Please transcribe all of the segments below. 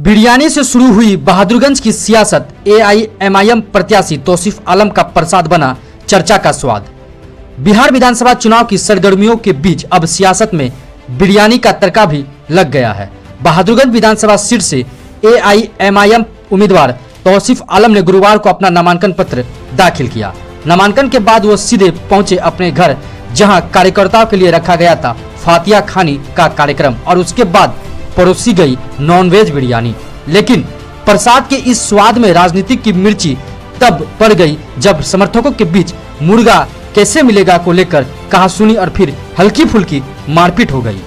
बिरयानी से शुरू हुई बहादुरगंज की सियासत। एआईएमआईएम प्रत्याशी तौसीफ आलम का प्रसाद बना चर्चा का स्वाद। बिहार विधानसभा चुनाव की सरगर्मियों के बीच अब सियासत में बिरयानी का तड़का भी लग गया है। बहादुरगंज विधानसभा सीट से एआईएमआईएम उम्मीदवार तौसीफ आलम ने गुरुवार को अपना नामांकन पत्र दाखिल किया। नामांकन के बाद वो सीधे पहुंचे अपने घर, जहां कार्यकर्ताओं के लिए रखा गया था फातिया खानी का कार्यक्रम और उसके बाद परोसी गई नॉनवेज बिरयानी। लेकिन प्रसाद के इस स्वाद में राजनीतिक की मिर्ची तब पड़ गई जब समर्थकों के बीच मुर्गा कैसे मिलेगा को लेकर कहासुनी और फिर हल्की फुल्की मारपीट हो गई।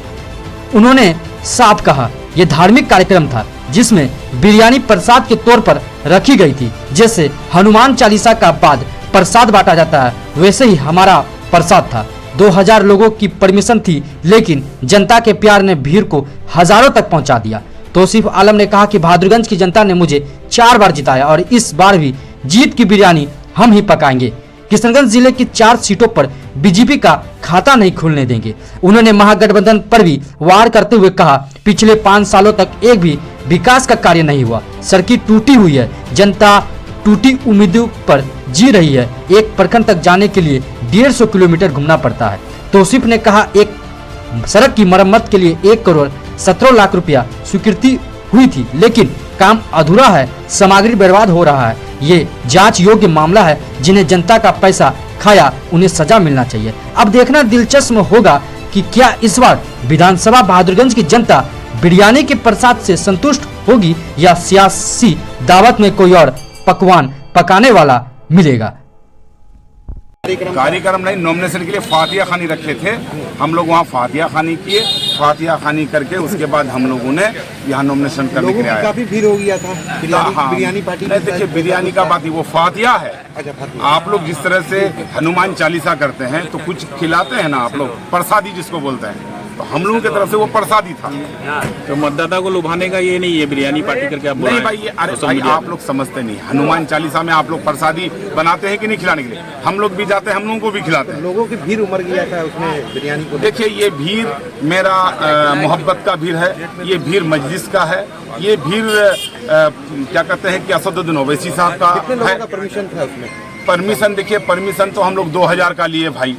उन्होंने साफ कहा, यह धार्मिक कार्यक्रम था जिसमें बिरयानी प्रसाद के तौर पर रखी गई थी। जैसे हनुमान चालीसा का बाद प्रसाद बांटा जाता है, वैसे ही हमारा प्रसाद था। 2000 लोगों की परमिशन थी, लेकिन जनता के प्यार ने भीड़ को हजारों तक पहुंचा दिया। तौसीफ आलम ने कहा कि बहादुरगंज की जनता ने मुझे 4 बार जिताया और इस बार भी जीत की बिरयानी हम ही पकाएंगे। किशनगंज जिले की 4 सीटों पर बीजेपी का खाता नहीं खुलने देंगे। उन्होंने महागठबंधन पर भी वार करते हुए कहा, पिछले 5 सालों तक एक भी विकास का कार्य नहीं हुआ। सड़कें टूटी हुई है, जनता टूटी उम्मीदों पर जी रही है। एक प्रखंड तक जाने के लिए 150 किलोमीटर घूमना पड़ता है। तौसीफ ने कहा, एक सड़क की मरम्मत के लिए 1 करोड़ 17 लाख रुपया स्वीकृति हुई थी, लेकिन काम अधूरा है, सामग्री बर्बाद हो रहा है। ये जांच योग्य मामला है। जिन्हें जनता का पैसा खाया उन्हें सजा मिलना चाहिए। अब देखना दिलचस्प होगा कि क्या इस बार विधानसभा बहादुरगंज की जनता बिरयानी के प्रसाद से संतुष्ट होगी या सियासी दावत में कोई और पकवान पकाने वाला मिलेगा। कार्यक्रम नहीं, नॉमिनेशन के लिए फातिया खानी रखे थे। हम लोग वहाँ फातिया खानी किए, फातिया खानी करके उसके बाद हम लोगों ने यहाँ नॉमिनेशन करने के लिए आए। काफी भीड़ हो गया था बिरयानी पार्टी। नहीं, देखिए बिरयानी का बात ही वो फातिया है। आप लोग जिस तरह से हनुमान चालीसा करते हैं तो कुछ खिलाते हैं ना आप लोग, प्रसादी जिसको बोलते हैं, तो हम लोगों की तरफ से वो प्रसादी था। तो मतदाता को लुभाने का ये नहीं है बिरयानी पार्टी करके आप नहीं भाई, ये अरे भाई आप लोग समझते नहीं। हनुमान चालीसा में आप लोग प्रसादी बनाते हैं कि नहीं खिलाने के लिए? हम लोग भी जाते हैं, हम लोगों को भी खिलाते हैं। लोगों की भीड़ उमड़ गया था उसमें बिरयानी को। देखिए ये भीड़ मेरा मोहब्बत का भीड़ है, ये भीड़ मजलिस का है, ये भीड़ क्या कहते हैं कि असदुद्दीन ओवैसी साहब का है। परमिशन था उसमें? परमिशन देखिए, परमिशन तो हम लोग 2000 का लिए भाई,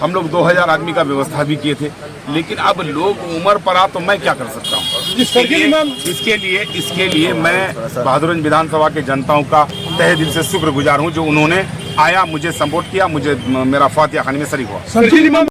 हम लोग 2000 आदमी का व्यवस्था भी किए थे। लेकिन अब लोग उम्र पर आ तो मैं क्या कर सकता हूँ? इसके लिए मैं बहादुरगंज विधानसभा के जनताओं का तहे दिल से शुक्रगुजार हूँ जो उन्होंने आया, मुझे सपोर्ट किया, मुझे मेरा फातिया खानी में शरीक हुआ।